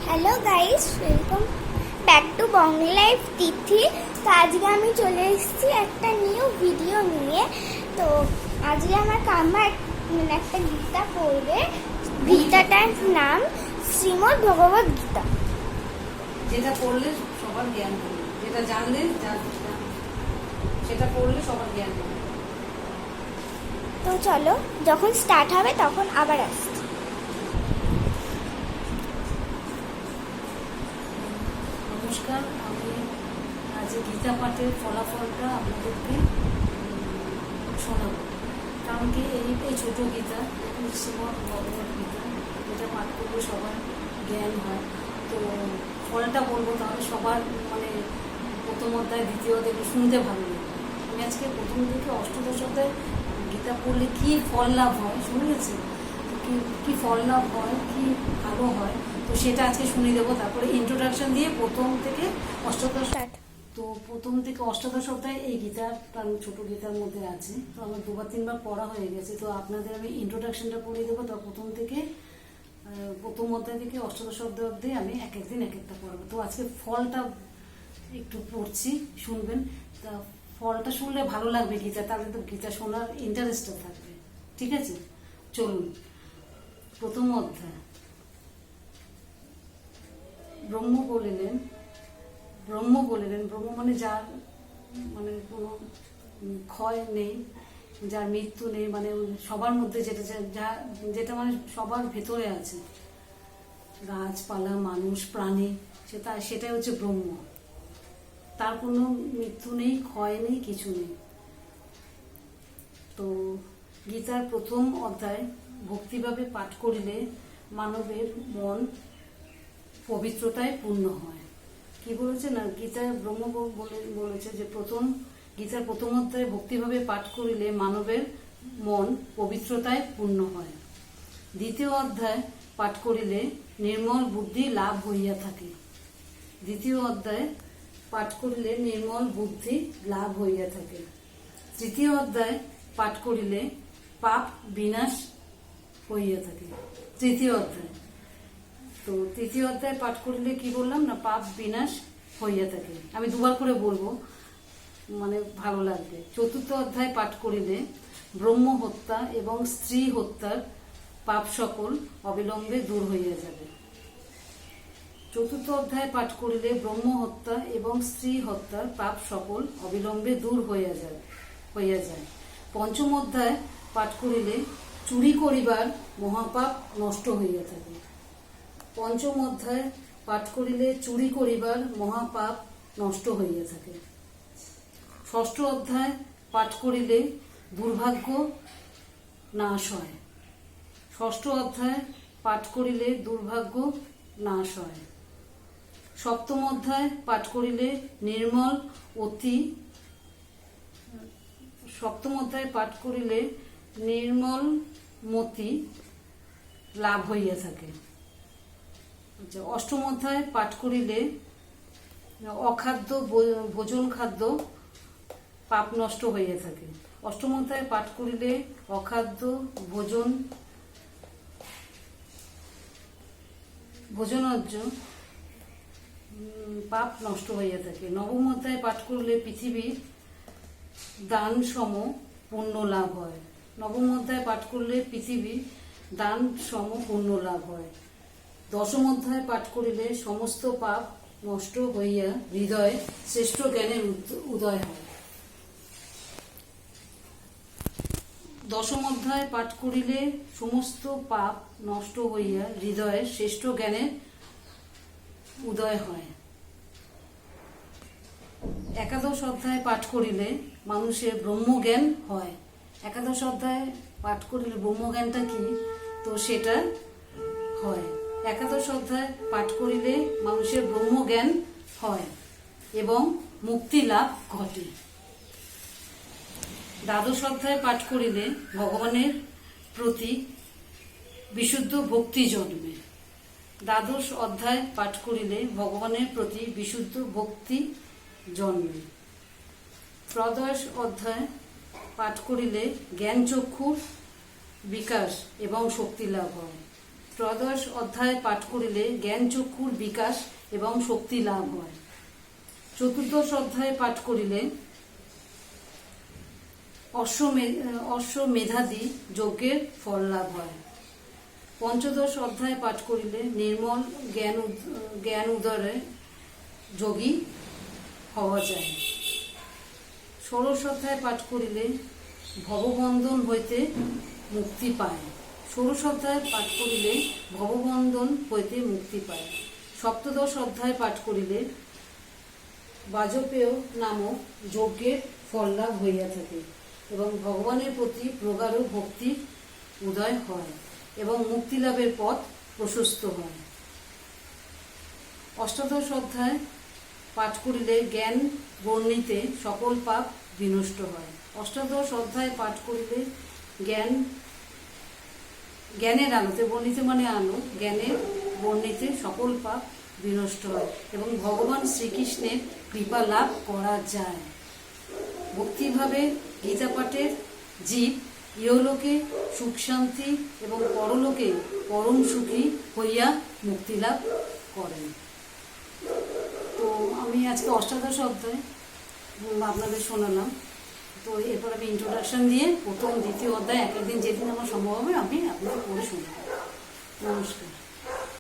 Hello guys, welcome back to Bangali life Tithi. তো আজকে আমি চলে এসেছি একটা নিউ ভিডিও নিয়ে। তো আজকে আমার কাম্মা একটা গীতা পড়বে। গীতাটার নাম শ্রীমদ্ ভগবদ গীতা। যেটা পড়লে সবার জ্ঞান হবে, যেটা জানলে সেটা পড়লে সবার জ্ঞান হবে। তো চলো, যখন স্টার্ট হবে তখন আবার আসছি। নমস্কার, আমি আজ গীতা পাঠের ফলাফলটা আপনাদেরকে শোনাবো। কারণ কি এই ছোটো গীতা, শ্রীমদ্ ভগবদ গীতা, যেটা পাঠ করলে সবার জ্ঞান হয়। তো ফলটা বলবো, তাহলে সবার প্রথম অধ্যায় দ্বিতীয় অধ্যায় শুনতে ভালো লাগে। আমি আজকে প্রথম থেকে অষ্টদশ অধ্যায় গীতা পড়লে কী ফল লাভ হয় শুনেছি, কি ফল লাভ হয়, কি ভালো হয়, তো সেটা আজকে শুনিয়ে দেবো। তারপরে ইন্ট্রোডাকশন দিয়ে প্রথম থেকে অষ্টদশ। তো প্রথম থেকে অষ্টাদশ অধ্যায় এই গীতাটা ছোটো গীতার মধ্যে আছে। তো আমার দুবার তিনবার পড়া হয়ে গেছে। তো আপনাদের আমি ইন্ট্রোডাকশনটা পড়িয়ে দেবো। তার প্রথম অধ্যায় থেকে অষ্টাদশ অধ্যায় অব্দি আমি এক একদিন এক একটা পড়াবো। তো আজকে ফলটা একটু পড়ছি, শুনবেন। তা ফলটা শুনলে ভালো লাগবে গীতা, তাহলে তো গীতা শোনার ইন্টারেস্টটা থাকবে। ঠিক আছে, চলুন। প্রথম অধ্যায়। ব্রহ্ম বলিলেন, ব্রহ্ম মানে যার কোনো ক্ষয় নেই, যার মৃত্যু নেই, সবার মধ্যে যেটা সবার ভেতরে আছে, গাছপালা, মানুষ, প্রাণী, সেটাই হচ্ছে ব্রহ্ম। তার কোনো মৃত্যু নেই, ক্ষয় নেই, কিছু নেই। তো গীতার প্রথম অধ্যায় ভক্তিভাবে পাঠ করিলে মানবের মন পবিত্রতায় পূর্ণ হয়। কি বলেছে না, গীতায় ব্রহ্ম বলেছে যে গীতার প্রথম অধ্যায় ভক্তিভাবে পাঠ করিলে মানবের মন পবিত্রতায় পূর্ণ হয়। দ্বিতীয় অধ্যায় পাঠ করিলে নির্মল বুদ্ধি লাভ হইয়া থাকে। দ্বিতীয় অধ্যায় পাঠ করিলে নির্মল বুদ্ধি লাভ হইয়া থাকে। তৃতীয় অধ্যায় পাঠ করিলে পাপ বিনাশ হইয়া থাকে। তৃতীয় অধ্যায় পাঠ করিলে কি বললাম না, পাপ বিনাশ হইয়া থাকে। আমি দুবার করে বলবো, ভালো লাগবে। চতুর্থ অধ্যায় পাঠ করিলে ব্রহ্ম হত্যা এবং স্ত্রী হত্যার পাপ সকল অবিলম্বে দূর হইয়া যাবে। চতুর্থ অধ্যায় পাঠ করিলে ব্রহ্ম হত্যা এবং স্ত্রী হত্যার পাপ সকল অবিলম্বে দূর হইয়া যায়। পঞ্চম অধ্যায় পাঠ করিলে চুরি করিবার মহাপাপ নষ্ট হইয়া থাকে। পঞ্চম অধ্যায় পাঠ করিলে চুরি করিবার মহাপাপ নষ্ট হইয়া থাকে। ষষ্ঠ অধ্যায় পাঠ করিলে দুর্ভাগ্য নাশ হয়। ষষ্ঠ অধ্যায় পাঠ করিলে দুর্ভাগ্য নাশ হয়। সপ্তম অধ্যায় পাঠ করিলে নির্মল মতি লাভ হইয়া থাকে। অষ্টম অধ্যায় পাঠ করিলে অখাদ্য ভোজন খাদ্য পাপ নষ্ট হইয়া থাকে। অষ্টম অধ্যায় পাঠ করিলে অখাদ্য ভোজনজ্য পাপ নষ্ট হইয়া থাকে। নবম অধ্যায় পাঠ করলে পৃথিবীর দান সম পুণ্য লাভ হয়। নবম অধ্যায় পাঠ করলে পৃথিবীর দান সম পুণ্য লাভ হয়। দশম অধ্যায় পাঠ করিলে সমস্ত পাপ নষ্ট হইয়া হৃদয়ে শ্রেষ্ঠ জ্ঞানের উদয় হয়। দশম অধ্যায় পাঠ করিলে সমস্ত পাপ নষ্ট হইয়া হৃদয়ে শ্রেষ্ঠ জ্ঞানের উদয় হয়। একাদশ অধ্যায় পাঠ করিলে মানুষের ব্রহ্মজ্ঞান হয়। একাদশ অধ্যায় পাঠ করিলে ব্রহ্মজ্ঞানটা কি, তো সেটা হয়। একাদশ অধ্যায় পাঠ করিলে মানুষের ব্রহ্মজ্ঞান হয় এবং মুক্তি লাভ ঘটে। দ্বাদশ অধ্যায় পাঠ করিলে ভগবানের প্রতি বিশুদ্ধ ভক্তি জন্মে। দ্বাদশ অধ্যায় পাঠ করিলে ভগবানের প্রতি বিশুদ্ধ ভক্তি জন্মে। ত্রয়োদশ অধ্যায় পাঠ করিলে জ্ঞানচক্ষুর বিকাশ এবং শক্তি লাভ হয়। ত্রয়োদশ অধ্যায় পাঠ করিলে জ্ঞান চক্ষুর বিকাশ এবং শক্তি লাভ হয়। চতুর্দশ অধ্যায় পাঠ করিলে অশ্বমেধাদি যজ্ঞের ফল লাভ হয়। পঞ্চদশ অধ্যায় পাঠ করিলে নির্মল জ্ঞান উদরে যোগী হওয়া যায়। ষোড়শ অধ্যায় পাঠ করিলে ভববন্ধন হইতে মুক্তি পায়। ষোড়শ অধ্যায় পাঠ করিলে ভববন্ধন হইতে মুক্তি পায়। সপ্তদশ অধ্যায় পাঠ করিলে বাজপেয় নামক যজ্ঞের ফল লাভ হইয়া থাকে এবং ভগবানের প্রতি প্রগাঢ় ভক্তি উদয় হয় এবং মুক্তি লাভের পথ প্রশস্ত হয়। অষ্টাদশ অধ্যায় পাঠ করিলে জ্ঞান বর্ণিতে সকল পাপ বিনষ্ট হয়। অষ্টাদশ অধ্যায় পাঠ করিলে জ্ঞানের আলোতে, বর্ণিতে মানে আলো, জ্ঞানের বর্ণিতে সকল পাপ বিনষ্ট হয় এবং ভগবান শ্রীকৃষ্ণের কৃপা লাভ করা যায়। ভক্তিভাবে গীতা পাঠের জীব ইহলোকে সুখ শান্তি এবং পরলোকে পরম সুখী হইয়া মুক্তি লাভ করেন। তো আমি আজকে অষ্টাদশ অধ্যায় আপনাদের শোনালাম। তো এরপর আমি ইন্ট্রোডাকশন দিয়ে প্রথম দ্বিতীয় অধ্যায় এক একদিন যেদিন আমার সম্ভব হবে আমি আপনাদের পড়ে শোনাব। নমস্কার।